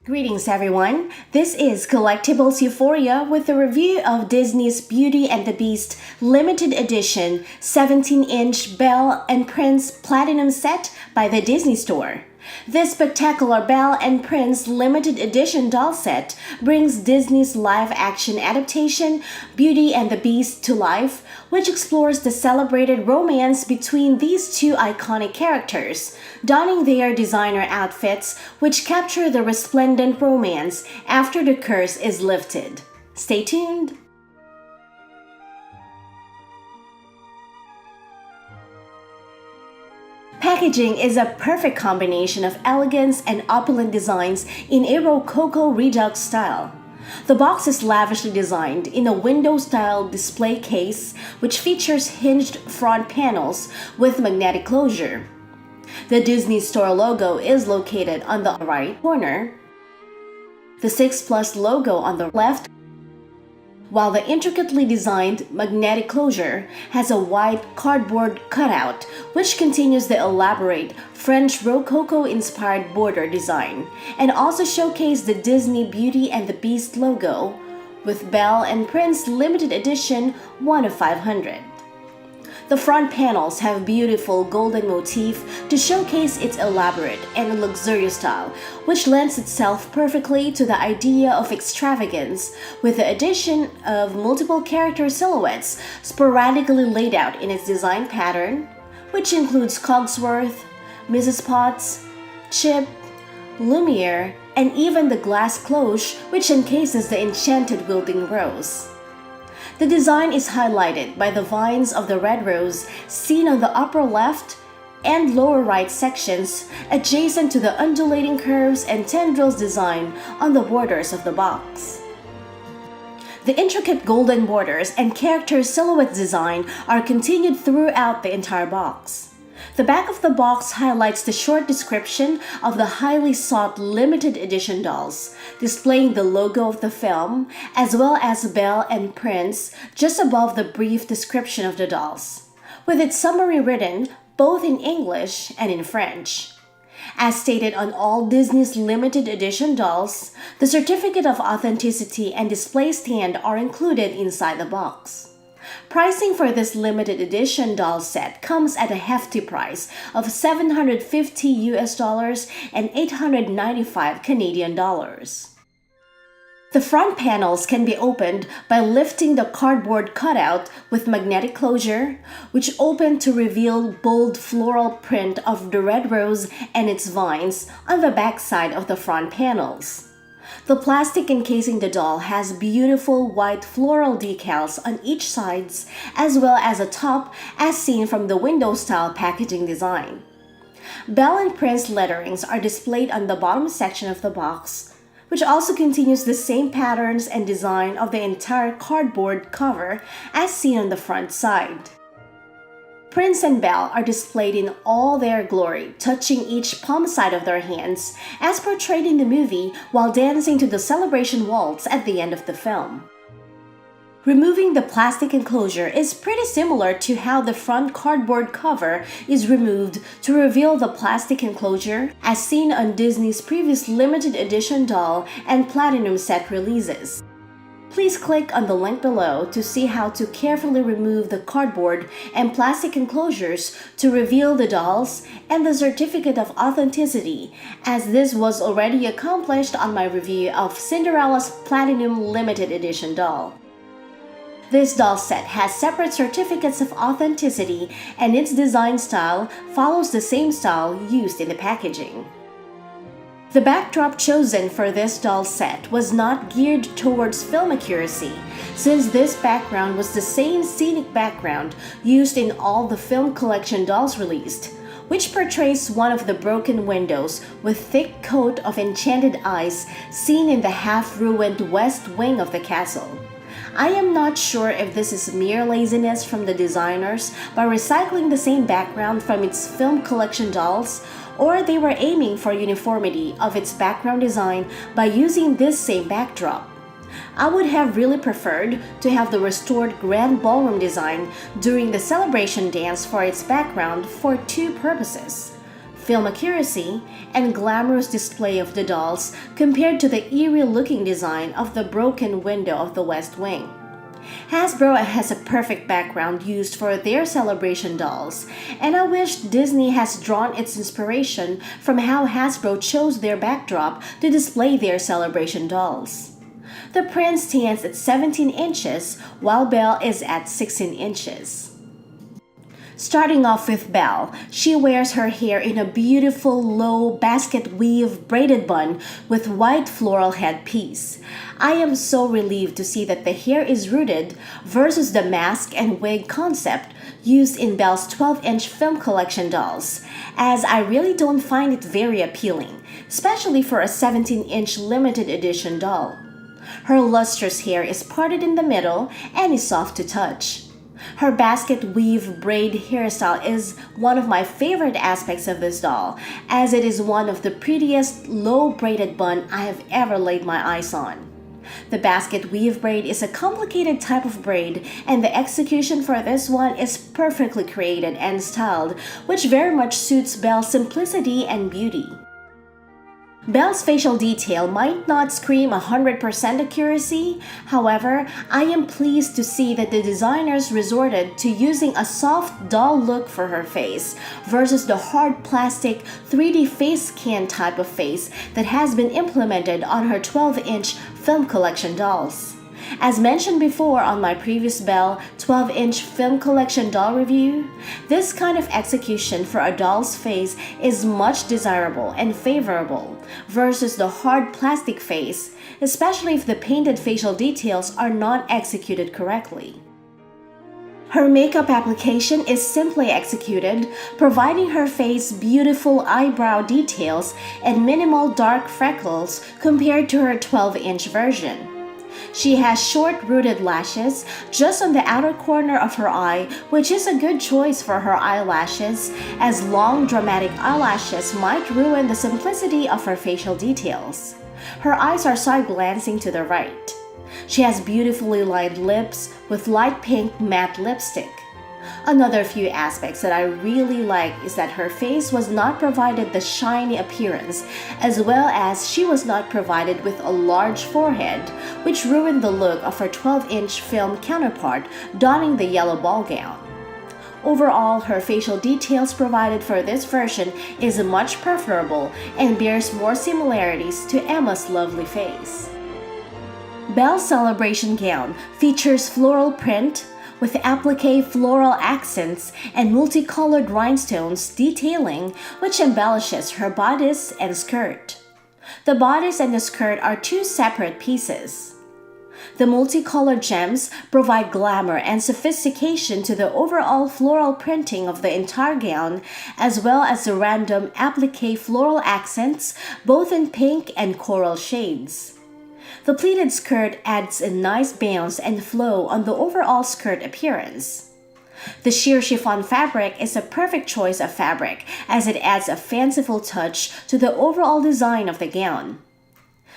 Greetings, everyone. This is Collectibles Euphoria with a review of Disney's Beauty and the Beast limited edition 17-inch Belle and Prince Platinum set by the Disney Store. This spectacular Belle and Prince limited edition doll set brings Disney's live-action adaptation Beauty and the Beast to life, which explores the celebrated romance between these two iconic characters, donning their designer outfits which capture the resplendent romance after the curse is lifted. Stay tuned! Packaging is a perfect combination of elegance and opulent designs in a Rococo Redux style. The box is lavishly designed in a window-style display case which features hinged front panels with magnetic closure. The Disney Store logo is located on the right corner, the 6 Plus logo on the left, while the intricately designed magnetic closure has a white cardboard cutout which continues the elaborate French Rococo-inspired border design, and also showcases the Disney Beauty and the Beast logo with Belle and Prince limited edition 1 of 500. The front panels have beautiful golden motif to showcase its elaborate and luxurious style, which lends itself perfectly to the idea of extravagance with the addition of multiple character silhouettes sporadically laid out in its design pattern, which includes Cogsworth, Mrs. Potts, Chip, Lumiere, and even the glass cloche which encases the enchanted wielding rose. The design is highlighted by the vines of the red rose seen on the upper left and lower right sections adjacent to the undulating curves and tendrils design on the borders of the box. The intricate golden borders and character silhouette design are continued throughout the entire box. The back of the box highlights the short description of the highly sought limited edition dolls, displaying the logo of the film, as well as Belle and Prince just above the brief description of the dolls, with its summary written both in English and in French. As stated on all Disney's limited edition dolls, the certificate of authenticity and display stand are included inside the box. Pricing for this limited edition doll set comes at a hefty price of $750 and 895 Canadian dollars. The front panels can be opened by lifting the cardboard cutout with magnetic closure, which open to reveal bold floral print of the red rose and its vines on the back side of the front panels. The plastic encasing the doll has beautiful white floral decals on each sides, as well as a top as seen from the window-style packaging design. Belle and Prince letterings are displayed on the bottom section of the box, which also continues the same patterns and design of the entire cardboard cover as seen on the front side. Prince and Belle are displayed in all their glory, touching each palm side of their hands, as portrayed in the movie, while dancing to the celebration waltz at the end of the film. Removing the plastic enclosure is pretty similar to how the front cardboard cover is removed to reveal the plastic enclosure, as seen on Disney's previous limited edition doll and platinum set releases. Please click on the link below to see how to carefully remove the cardboard and plastic enclosures to reveal the dolls and the certificate of authenticity, as this was already accomplished on my review of Cinderella's Platinum Limited Edition doll. This doll set has separate certificates of authenticity, and its design style follows the same style used in the packaging. The backdrop chosen for this doll set was not geared towards film accuracy, since this background was the same scenic background used in all the film collection dolls released, which portrays one of the broken windows with thick coat of enchanted eyes seen in the half-ruined west wing of the castle. I am not sure if this is mere laziness from the designers by recycling the same background from its film collection dolls, or they were aiming for uniformity of its background design by using this same backdrop. I would have really preferred to have the restored grand ballroom design during the celebration dance for its background for two purposes. film accuracy, and glamorous display of the dolls compared to the eerie-looking design of the broken window of the West Wing. Hasbro has a perfect background used for their celebration dolls, and I wish Disney has drawn its inspiration from how Hasbro chose their backdrop to display their celebration dolls. The prince stands at 17 inches, while Belle is at 16 inches. Starting off with Belle, she wears her hair in a beautiful low basket weave braided bun with white floral headpiece. I am so relieved to see that the hair is rooted versus the mask and wig concept used in Belle's 12-inch film collection dolls, as I really don't find it very appealing, especially for a 17-inch limited edition doll. Her lustrous hair is parted in the middle and is soft to touch. Her basket weave braid hairstyle is one of my favorite aspects of this doll, as it is one of the prettiest low braided bun I have ever laid my eyes on. The basket weave braid is a complicated type of braid, and the execution for this one is perfectly created and styled, which very much suits Belle's simplicity and beauty. Belle's facial detail might not scream 100% accuracy, however, I am pleased to see that the designers resorted to using a soft doll look for her face versus the hard plastic 3D face scan type of face that has been implemented on her 12-inch film collection dolls. As mentioned before on my previous Belle 12-inch film collection doll review, this kind of execution for a doll's face is much desirable and favorable versus the hard plastic face, especially if the painted facial details are not executed correctly. Her makeup application is simply executed, providing her face beautiful eyebrow details and minimal dark freckles compared to her 12-inch version. She has short rooted lashes just on the outer corner of her eye, which is a good choice for her eyelashes, as long dramatic eyelashes might ruin the simplicity of her facial details. Her eyes are side glancing to the right. She has beautifully lined lips with light pink matte lipstick. Another few aspects that I really like is that her face was not provided the shiny appearance, as well as she was not provided with a large forehead, which ruined the look of her 12-inch film counterpart donning the yellow ball gown. Overall, her facial details provided for this version is much preferable and bears more similarities to Emma's lovely face. Belle's celebration gown features floral print with applique floral accents and multicolored rhinestones detailing, which embellishes her bodice and skirt. The bodice and the skirt are two separate pieces. The multicolored gems provide glamour and sophistication to the overall floral printing of the entire gown, as well as the random applique floral accents, both in pink and coral shades. The pleated skirt adds a nice bounce and flow on the overall skirt appearance. The sheer chiffon fabric is a perfect choice of fabric, as it adds a fanciful touch to the overall design of the gown.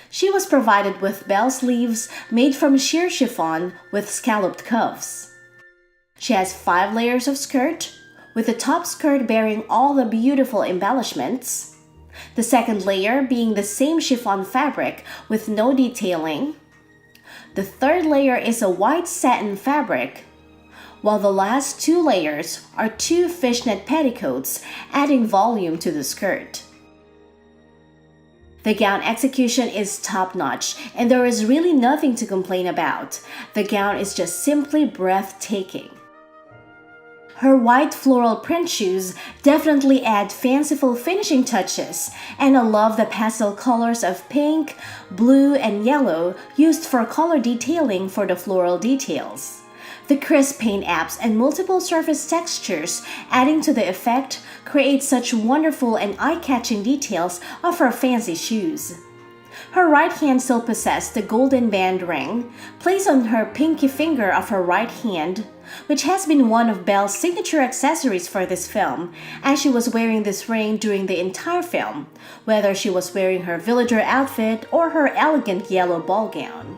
She was provided with bell sleeves made from sheer chiffon with scalloped cuffs. She has 5 layers of skirt, with the top skirt bearing all the beautiful embellishments, the second layer being the same chiffon fabric with no detailing. The third layer is a white satin fabric, while the last 2 layers are 2 fishnet petticoats, adding volume to the skirt. The gown execution is top-notch, and there is really nothing to complain about. The gown is just simply breathtaking. Her white floral print shoes definitely add fanciful finishing touches, and I love the pastel colors of pink, blue, and yellow used for color detailing for the floral details. The crisp paint apps and multiple surface textures adding to the effect create such wonderful and eye-catching details of her fancy shoes. Her right hand still possessed the golden band ring placed on her pinky finger of her right hand, which has been one of Belle's signature accessories for this film, as she was wearing this ring during the entire film, whether she was wearing her villager outfit or her elegant yellow ball gown.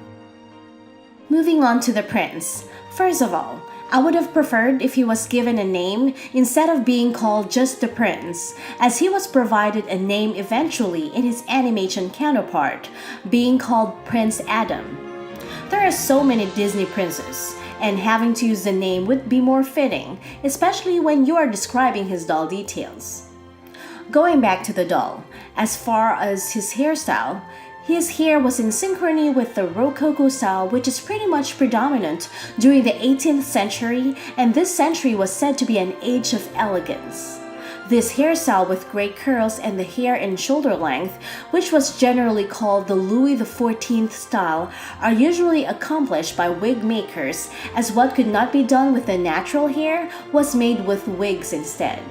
Moving on to the prince. First of all, I would have preferred if he was given a name instead of being called just the prince, as he was provided a name eventually in his animation counterpart, being called Prince Adam. There are so many Disney princes, and having to use the name would be more fitting, especially when you are describing his doll details. Going back to the doll, as far as his hairstyle, his hair was in synchrony with the Rococo style, which is pretty much predominant during the 18th century, and this century was said to be an age of elegance. This hairstyle with great curls and the hair in shoulder length, which was generally called the Louis XIV style, are usually accomplished by wig makers, as what could not be done with the natural hair was made with wigs instead.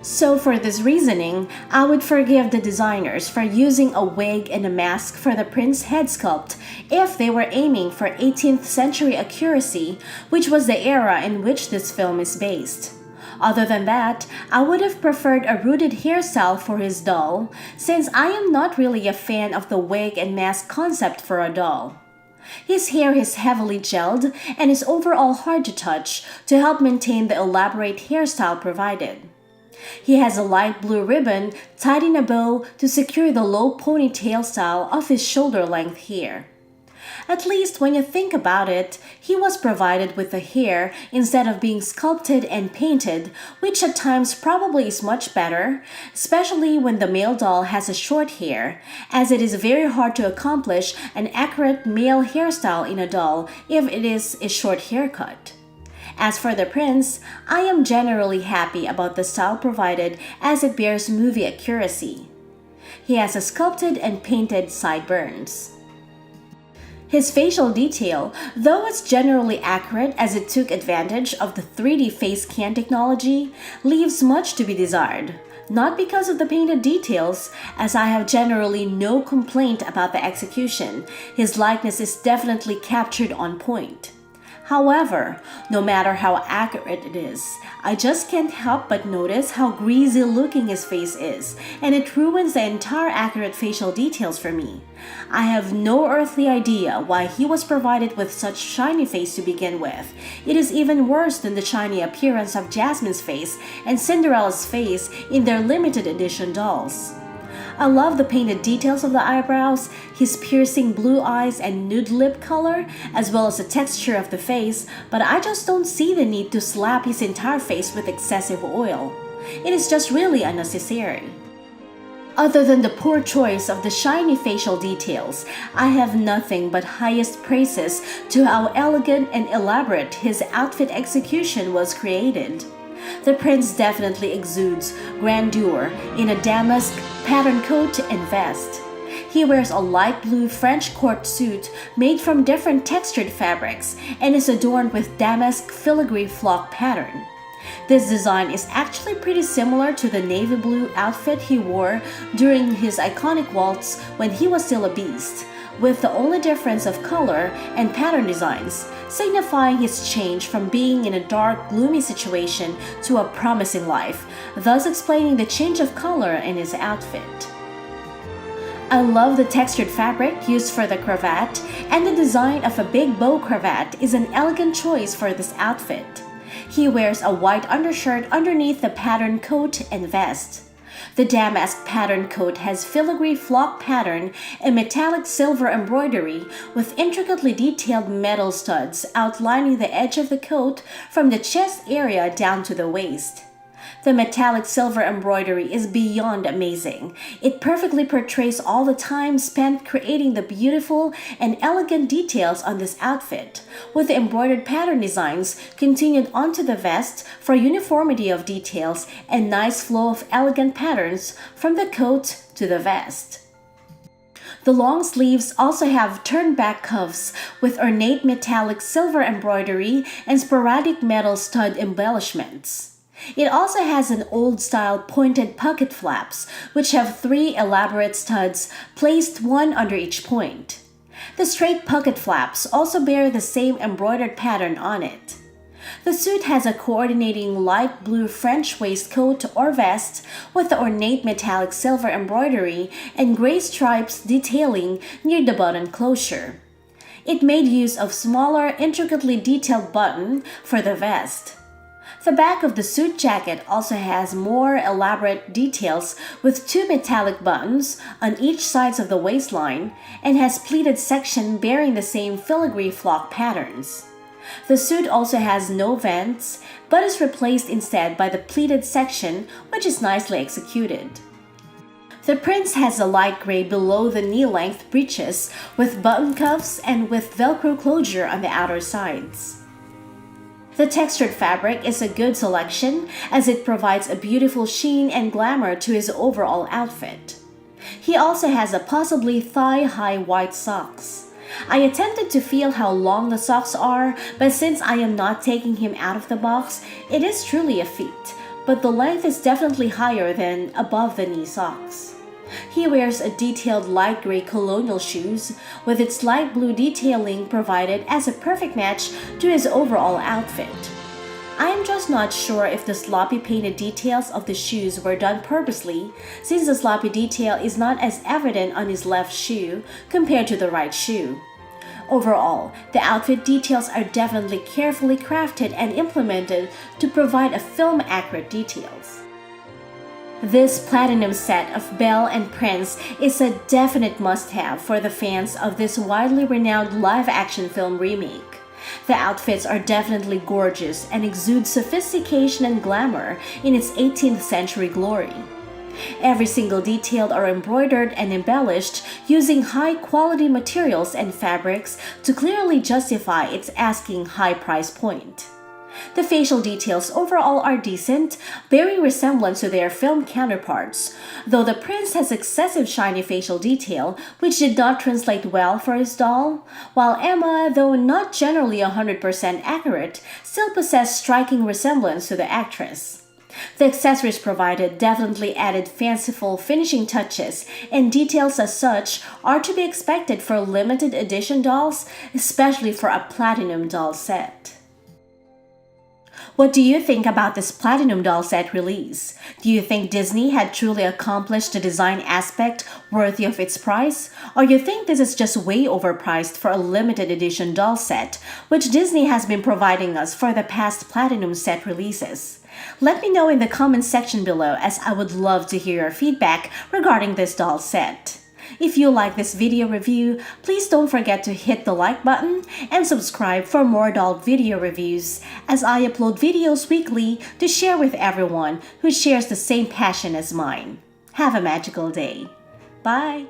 So for this reasoning, I would forgive the designers for using a wig and a mask for the prince head sculpt if they were aiming for 18th century accuracy, which was the era in which this film is based. Other than that, I would have preferred a rooted hairstyle for his doll, since I am not really a fan of the wig and mask concept for a doll. His hair is heavily gelled and is overall hard to touch to help maintain the elaborate hairstyle provided. He has a light blue ribbon tied in a bow to secure the low ponytail style of his shoulder-length hair. At least when you think about it, he was provided with the hair instead of being sculpted and painted, which at times probably is much better, especially when the male doll has a short hair, as it is very hard to accomplish an accurate male hairstyle in a doll if it is a short haircut. As for the prince, I am generally happy about the style provided as it bears movie accuracy. He has a sculpted and painted sideburns. His facial detail, though it's generally accurate as it took advantage of the 3D face scan technology, leaves much to be desired. Not because of the painted details, as I have generally no complaint about the execution. His likeness is definitely captured on point. However, no matter how accurate it is, I just can't help but notice how greasy looking his face is, and it ruins the entire accurate facial details for me. I have no earthly idea why he was provided with such shiny face to begin with. It is even worse than the shiny appearance of Jasmine's face and Cinderella's face in their limited edition dolls. I love the painted details of the eyebrows, his piercing blue eyes and nude lip color, as well as the texture of the face, but I just don't see the need to slap his entire face with excessive oil. It is just really unnecessary. Other than the poor choice of the shiny facial details, I have nothing but highest praises to how elegant and elaborate his outfit execution was created. The prince definitely exudes grandeur in a damask pattern coat and vest. He wears a light blue French court suit made from different textured fabrics and is adorned with damask filigree flock pattern. This design is actually pretty similar to the navy blue outfit he wore during his iconic waltz when he was still a beast, with the only difference of color and pattern designs, signifying his change from being in a dark, gloomy situation to a promising life, thus explaining the change of color in his outfit. I love the textured fabric used for the cravat, and the design of a big bow cravat is an elegant choice for this outfit. He wears a white undershirt underneath the patterned coat and vest. The damask pattern coat has filigree flock pattern and metallic silver embroidery with intricately detailed metal studs outlining the edge of the coat from the chest area down to the waist. The metallic silver embroidery is beyond amazing. It perfectly portrays all the time spent creating the beautiful and elegant details on this outfit, with the embroidered pattern designs continued onto the vest for uniformity of details and nice flow of elegant patterns from the coat to the vest. The long sleeves also have turned-back cuffs with ornate metallic silver embroidery and sporadic metal stud embellishments. It also has an old-style pointed pocket flaps, which have 3 elaborate studs placed one under each point. The straight pocket flaps also bear the same embroidered pattern on it. The suit has a coordinating light blue French waistcoat or vest with the ornate metallic silver embroidery and gray stripes detailing near the button closure. It made use of smaller, intricately detailed button for the vest. The back of the suit jacket also has more elaborate details with two metallic buttons on each sides of the waistline and has pleated section bearing the same filigree flock patterns. The suit also has no vents, but is replaced instead by the pleated section, which is nicely executed. The prince has a light gray below the knee-length breeches with button cuffs and with Velcro closure on the outer sides. The textured fabric is a good selection as it provides a beautiful sheen and glamour to his overall outfit. He also has a possibly thigh-high white socks. I attempted to feel how long the socks are, but since I am not taking him out of the box, it is truly a feat, but the length is definitely higher than above-the-knee socks. He wears a detailed light gray colonial shoes with its light blue detailing provided as a perfect match to his overall outfit. I am just not sure if the sloppy painted details of the shoes were done purposely, since the sloppy detail is not as evident on his left shoe compared to the right shoe. Overall, the outfit details are definitely carefully crafted and implemented to provide a film-accurate details. This platinum set of Belle and Prince is a definite must-have for the fans of this widely renowned live-action film remake. The outfits are definitely gorgeous and exude sophistication and glamour in its 18th century glory. Every single detail are embroidered and embellished using high-quality materials and fabrics to clearly justify its asking high price point. The facial details overall are decent, bearing resemblance to their film counterparts, though the prince has excessive shiny facial detail, which did not translate well for his doll, while Emma, though not generally 100% accurate, still possessed striking resemblance to the actress. The accessories provided definitely added fanciful finishing touches, and details as such are to be expected for limited edition dolls, especially for a platinum doll set. What do you think about this Platinum doll set release? Do you think Disney had truly accomplished the design aspect worthy of its price? Or you think this is just way overpriced for a limited edition doll set, which Disney has been providing us for the past Platinum set releases? Let me know in the comments section below, as I would love to hear your feedback regarding this doll set. If you like this video review, please don't forget to hit the like button and subscribe for more doll video reviews, as I upload videos weekly to share with everyone who shares the same passion as mine. Have a magical day. Bye!